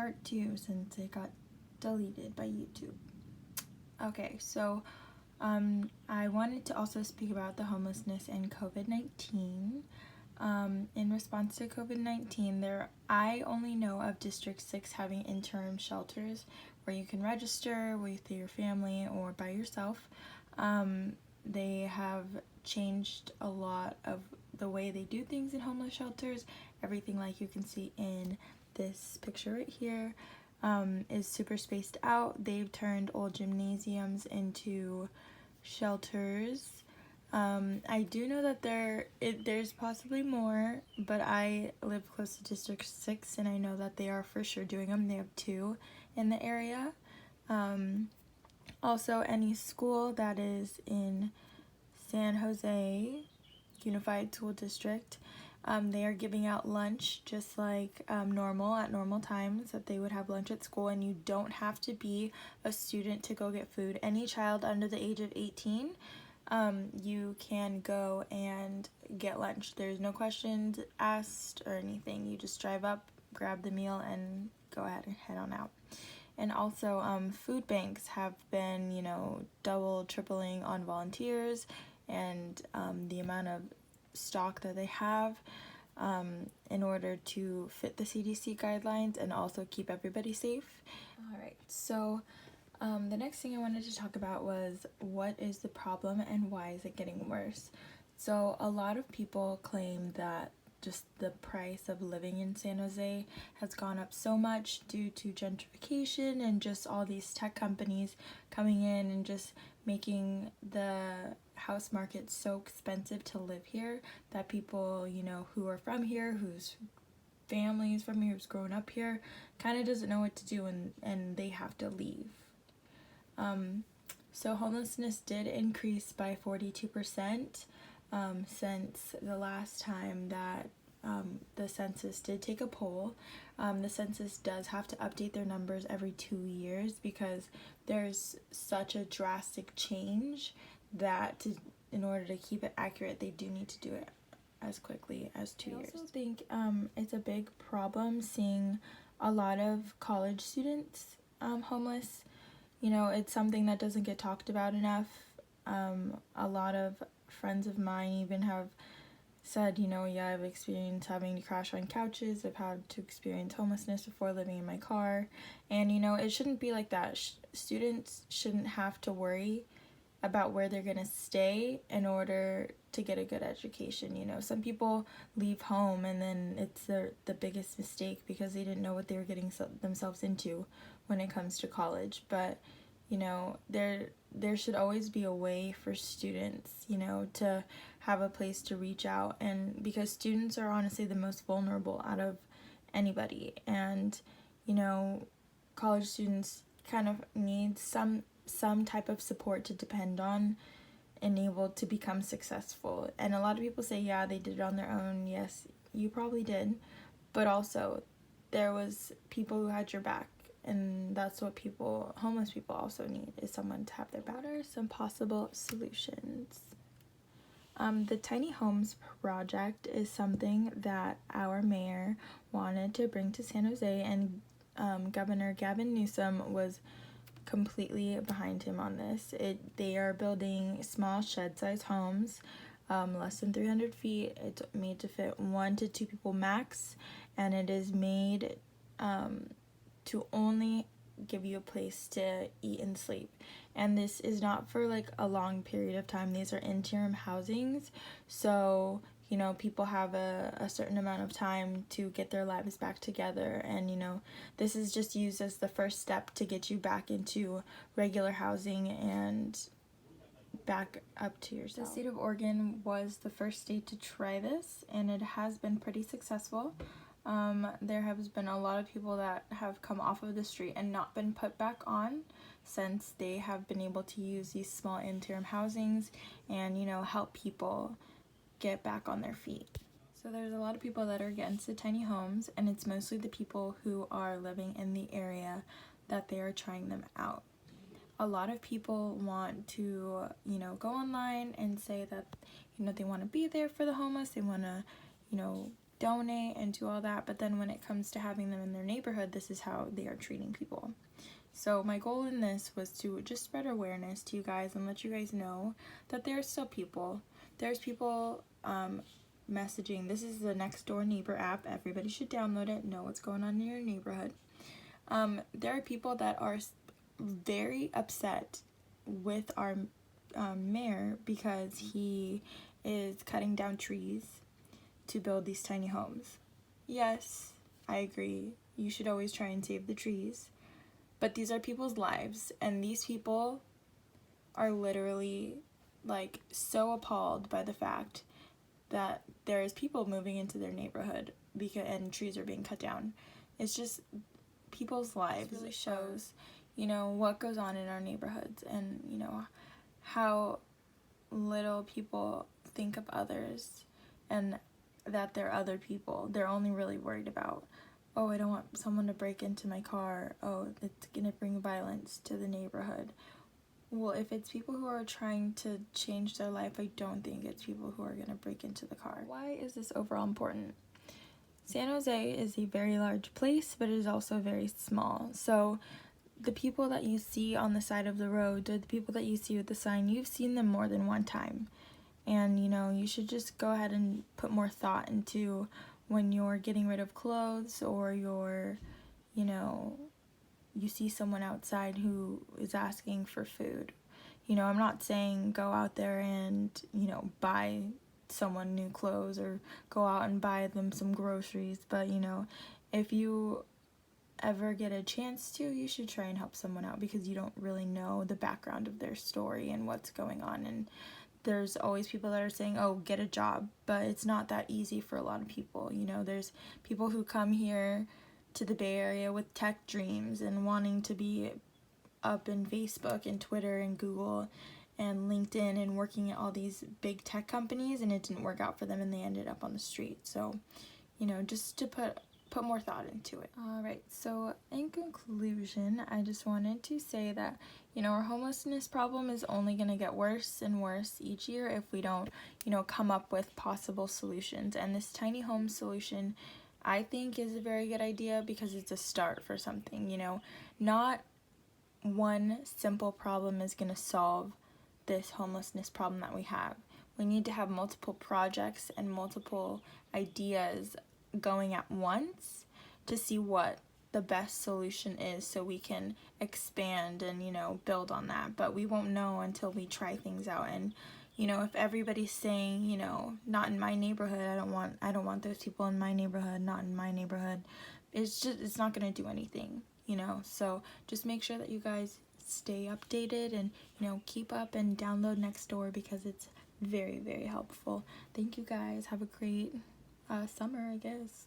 part 2 since it got deleted by YouTube. Okay, so I wanted to also speak about the homelessness and COVID-19. In response to COVID-19, I only know of District 6 having interim shelters where you can register with your family or by yourself. They have changed a lot of the way they do things in homeless shelters. Everything like you can see in this picture right here is super spaced out. They've turned old gymnasiums into shelters. I do know that there's possibly more, but I live close to District 6 and I know that they are for sure doing them. They have 2 in the area. Also, any school that is in San Jose Unified School District, they are giving out lunch just like normal at normal times that they would have lunch at school, and you don't have to be a student to go get food. Any child under the age of 18, you can go and get lunch. There's no questions asked or anything. You just drive up, grab the meal, and go ahead and head on out. And also, food banks have been, double, tripling on volunteers and the amount of stock that they have in order to fit the CDC guidelines and also keep everybody safe. Alright, so the next thing I wanted to talk about was what is the problem and why is it getting worse? So a lot of people claim that just the price of living in San Jose has gone up so much due to gentrification and just all these tech companies coming in and just making the house market so expensive to live here that people, who are from here, whose family is from here, who's grown up here, kind of doesn't know what to do and they have to leave. So homelessness did increase by 42%. Since the last time that the census did take a poll. The census does have to update their numbers every 2 years because there's such a drastic change that in order to keep it accurate, they do need to do it as quickly as 2 years. I also think it's a big problem seeing a lot of college students homeless. It's something that doesn't get talked about enough. A lot of friends of mine even have said, I've experienced having to crash on couches, I've had to experience homelessness before living in my car, and it shouldn't be like that. Students shouldn't have to worry about where they're gonna stay in order to get a good education. Some people leave home and then it's the biggest mistake because they didn't know what they were getting themselves into when it comes to college. But there should always be a way for students, to have a place to reach out, and because students are honestly the most vulnerable out of anybody, and college students kind of need some type of support to depend on and able to become successful. And a lot of people say, yeah, they did it on their own. Yes, you probably did, but also there was people who had your back. And that's what homeless people also need, is someone to have their back. What are some possible solutions? The tiny homes project is something that our mayor wanted to bring to San Jose, and Governor Gavin Newsom was completely behind him on this. They are building small shed-sized homes, less than 300 feet. It's made to fit 1 to 2 people max, and it is made to only give you a place to eat and sleep. And this is not for like a long period of time. These are interim housings, so people have a certain amount of time to get their lives back together, and this is just used as the first step to get you back into regular housing and back up to yourself. The state of Oregon was the first state to try this, and it has been pretty successful. There has been a lot of people that have come off of the street and not been put back on since they have been able to use these small interim housings and help people get back on their feet. So there's a lot of people that are against the tiny homes, and it's mostly the people who are living in the area that they are trying them out. A lot of people want to go online and say that they want to be there for the homeless, they want to donate and do all that, but then when it comes to having them in their neighborhood, this is how they are treating people. So my goal in this was to just spread awareness to you guys and let you guys know that there's still people. There's people messaging. This is the Next Door Neighbor app. Everybody should download it, know what's going on in your neighborhood. There are people that are very upset with our mayor because he is cutting down trees to build these tiny homes. Yes, I agree. You should always try and save the trees. But these are people's lives, and these people are literally like so appalled by the fact that there is people moving into their neighborhood and trees are being cut down. It's just people's lives. It really shows, you know, what goes on in our neighborhoods and, you know, how little people think of others and that they're other people. They're only really worried about, oh, I don't want someone to break into my car. Oh, it's gonna bring violence to the neighborhood. Well, if it's people who are trying to change their life, I don't think it's people who are gonna break into the car. Why is this overall important? San Jose is a very large place, but it is also very small. So the people that you see on the side of the road, or the people that you see with the sign, you've seen them more than one time. And, you know, you should just go ahead and put more thought into when you're getting rid of clothes or you're, you know, you see someone outside who is asking for food. You know, I'm not saying go out there and, you know, buy someone new clothes or go out and buy them some groceries, but, you know, if you ever get a chance to, you should try and help someone out because you don't really know the background of their story and what's going on. And there's always people that are saying, oh, get a job, but it's not that easy for a lot of people. You know, there's people who come here to the Bay Area with tech dreams and wanting to be up in Facebook and Twitter and Google and LinkedIn and working at all these big tech companies, and it didn't work out for them and they ended up on the street. So, you know, just to put more thought into it. Alright, so in conclusion, I just wanted to say that, you know, our homelessness problem is only going to get worse and worse each year if we don't, you know, come up with possible solutions. And this tiny home solution, I think, is a very good idea because it's a start for something. You know, not one simple problem is going to solve this homelessness problem that we have. We need to have multiple projects and multiple ideas going at once to see what the best solution is so we can expand and, you know, build on that. But we won't know until we try things out. And, you know, if everybody's saying, you know, not in my neighborhood, I don't want those people in my neighborhood, not in my neighborhood, it's not going to do anything, you know. So just make sure that you guys stay updated and, you know, keep up and download Nextdoor because it's very, very helpful. Thank you guys. Have a great summer, I guess.